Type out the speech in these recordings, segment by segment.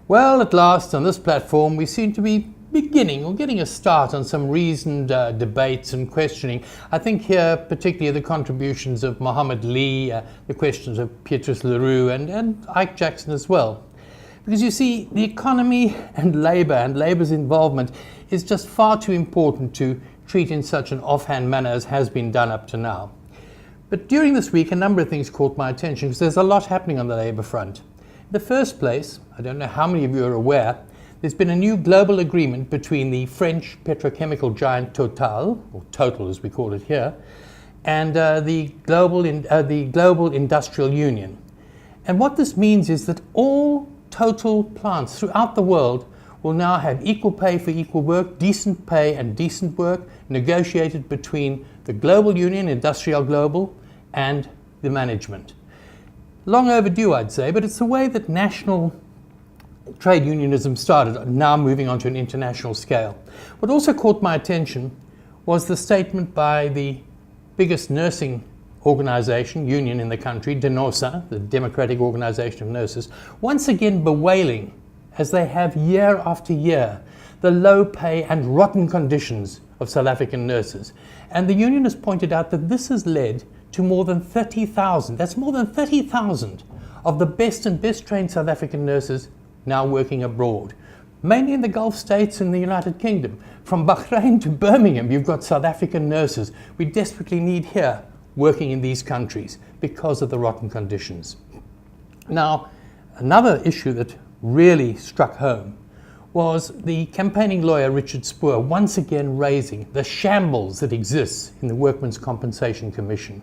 Well, at last, on this platform, we seem to be beginning or getting a start on some reasoned debates and questioning. I think here, particularly the contributions of Mohammed Lee, the questions of Pietrus Leroux and Ike Jackson as well. Because you see, the economy and Labour's involvement is just far too important to treat in such an offhand manner as has been done up to now. But during this week, a number of things caught my attention because there's a lot happening on the Labour front. In the first place, I don't know how many of you are aware, there's been a new global agreement between the French petrochemical giant Total, or Total as we call it here, and the Global Industrial Union. And what this means is that all Total plants throughout the world will now have equal pay for equal work, decent pay and decent work, negotiated between the Global Union, Industrial Global, and the management. Long overdue, I'd say, but it's the way that national trade unionism started, now moving on to an international scale. What also caught my attention was the statement by the biggest nursing organization, union in the country, DENOSA, the Democratic Organization of Nurses, once again bewailing, as they have year after year, the low pay and rotten conditions of South African nurses. And the union has pointed out that this has led to more than 30,000, that's more than 30,000 of the best and best trained South African nurses now working abroad, mainly in the Gulf states and the United Kingdom. From Bahrain to Birmingham, you've got South African nurses we desperately need here working in these countries because of the rotten conditions. Now, another issue that really struck home was the campaigning lawyer Richard Spoor once again raising the shambles that exists in the Workmen's Compensation Commission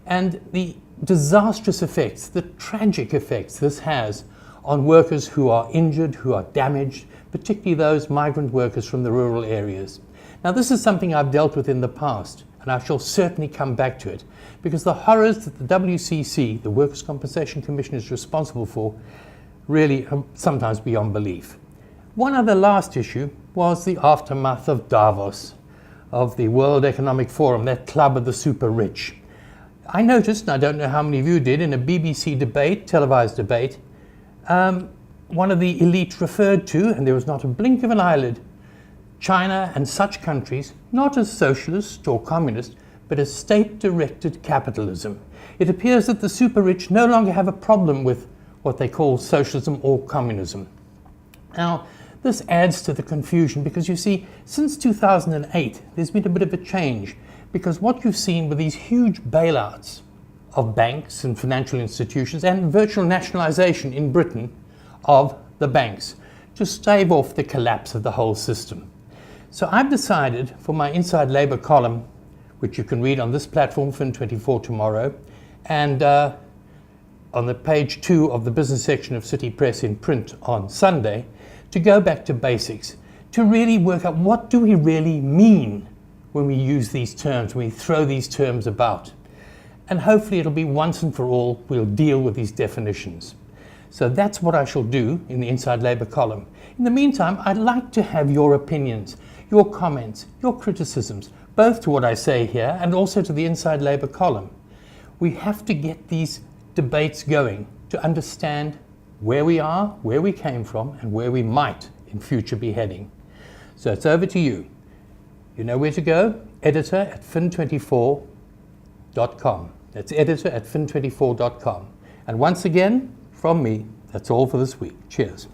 and the disastrous effects, the tragic effects this has on workers who are injured, who are damaged, particularly those migrant workers from the rural areas. Now, this is something I've dealt with in the past, and I shall certainly come back to it, because the horrors that the WCC, the Workers' Compensation Commission, is responsible for really are sometimes beyond belief. One other last issue was the aftermath of Davos, of the World Economic Forum, that club of the super rich. I noticed, and I don't know how many of you did, in a BBC debate, televised debate, one of the elite referred to, and there was not a blink of an eyelid, China and such countries, not as socialist or communist, but as state-directed capitalism. It appears that the super rich no longer have a problem with what they call socialism or communism. Now, this adds to the confusion because you see, since 2008, there's been a bit of a change, because what you've seen with these huge bailouts of banks and financial institutions and virtual nationalization in Britain of the banks to stave off the collapse of the whole system. So I've decided for my Inside Labour column, which you can read on this platform, Fin24 tomorrow, and on the page 2 of the business section of City Press in print on Sunday, to go back to basics, to really work out what do we really mean when we use these terms, when we throw these terms about. And hopefully it'll be once and for all, we'll deal with these definitions. So that's what I shall do in the Inside Labour column. In the meantime, I'd like to have your opinions, your comments, your criticisms, both to what I say here and also to the Inside Labour column. We have to get these debates going to understand where we are, where we came from, and where we might in future be heading. So it's over to you. You know where to go, editor@fin24.com. That's editor@fin24.com. And once again, from me, that's all for this week. Cheers.